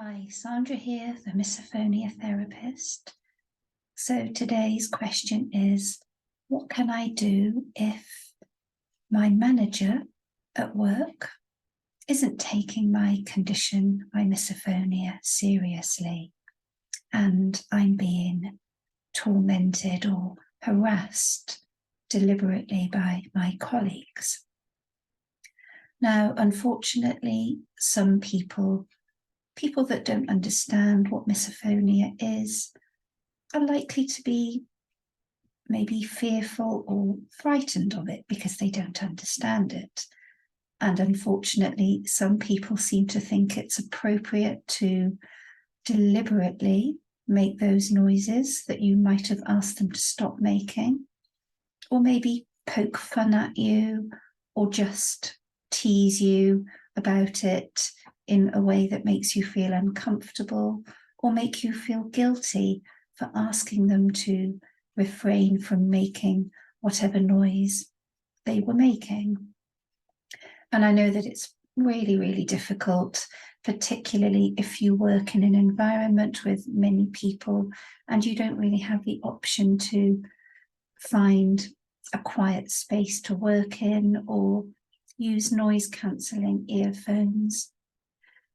Hi, Sandra here, the Misophonia therapist. So today's question is, what can I do if my manager at work isn't taking my condition, my misophonia, seriously, and I'm being tormented or harassed deliberately by my colleagues? Now, unfortunately, some people that don't understand what misophonia is are likely to be maybe fearful or frightened of it because they don't understand it. And unfortunately, some people seem to think it's appropriate to deliberately make those noises that you might have asked them to stop making, or maybe poke fun at you, or just tease you about it in a way that makes you feel uncomfortable, or make you feel guilty for asking them to refrain from making whatever noise they were making. And I know that it's really, really difficult, particularly if you work in an environment with many people and you don't really have the option to find a quiet space to work in or use noise cancelling earphones.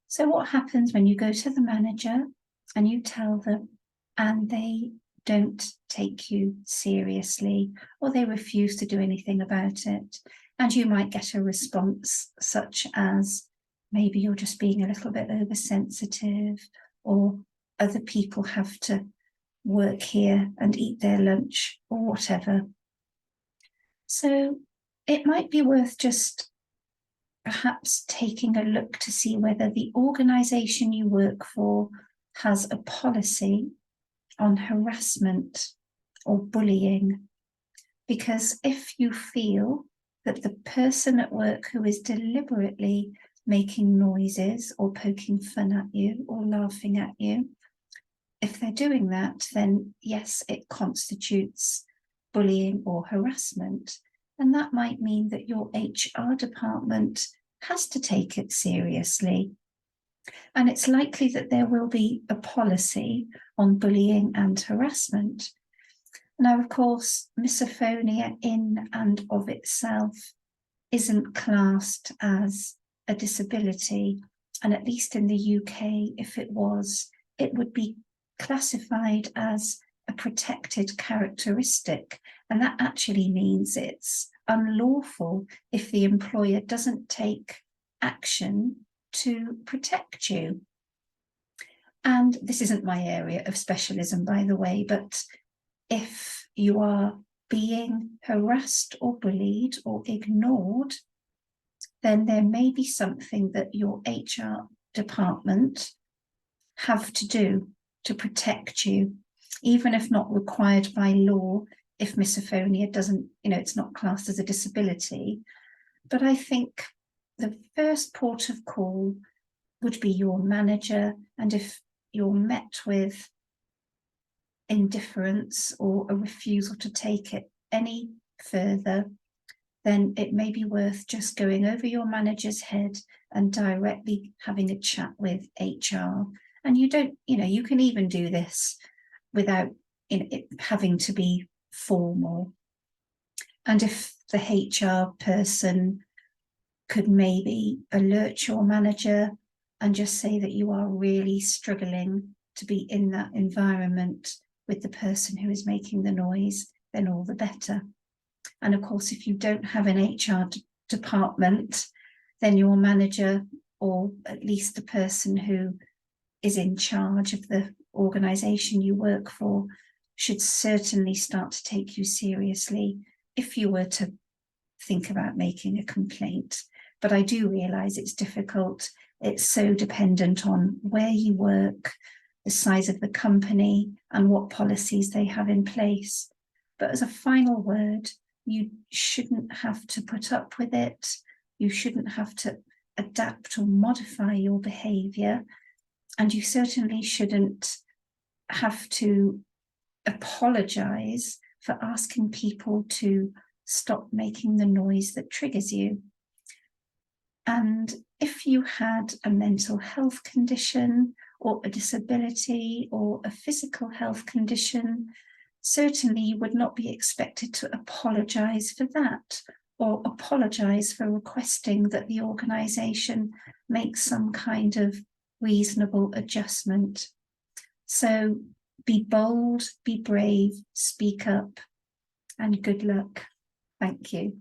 So what happens when you go to the manager and you tell them and they don't take you seriously, or they refuse to do anything about it? And you might get a response such as, maybe you're just being a little bit oversensitive, or other people have to work here and eat their lunch, or whatever. So it might be worth just perhaps taking a look to see whether the organisation you work for has a policy on harassment or bullying. Because if you feel that the person at work who is deliberately making noises or poking fun at you or laughing at you, if they're doing that, then yes, it constitutes bullying or harassment. And that might mean that your HR department has to take it seriously. And it's likely that there will be a policy on bullying and harassment. Now, of course, misophonia in and of itself isn't classed as a disability. And at least in the UK, if it was, it would be classified as a protected characteristic. And that actually means it's unlawful if the employer doesn't take action to protect you. And this isn't my area of specialism, by the way, but if you are being harassed or bullied or ignored, then there may be something that your HR department have to do to protect you, even if not required by law, if misophonia doesn't, it's not classed as a disability. But I think the first port of call would be your manager. And if you're met with indifference or a refusal to take it any further, then it may be worth just going over your manager's head and directly having a chat with HR. And you can even do this without it having to be formal. And if the HR person could maybe alert your manager and just say that you are really struggling to be in that environment with the person who is making the noise, then all the better. And of course, if you don't have an HR department, then your manager, or at least the person who is in charge of the organisation you work for, should certainly start to take you seriously if you were to think about making a complaint. But I do realise it's difficult. It's so dependent on where you work, the size of the company, and what policies they have in place. But as a final word, you shouldn't have to put up with it. You shouldn't have to adapt or modify your behaviour. And you certainly shouldn't have to apologise for asking people to stop making the noise that triggers you. And if you had a mental health condition, or a disability or a physical health condition, certainly you would not be expected to apologise for that, or apologise for requesting that the organisation make some kind of reasonable adjustment. So be bold, be brave, speak up, and good luck. Thank you.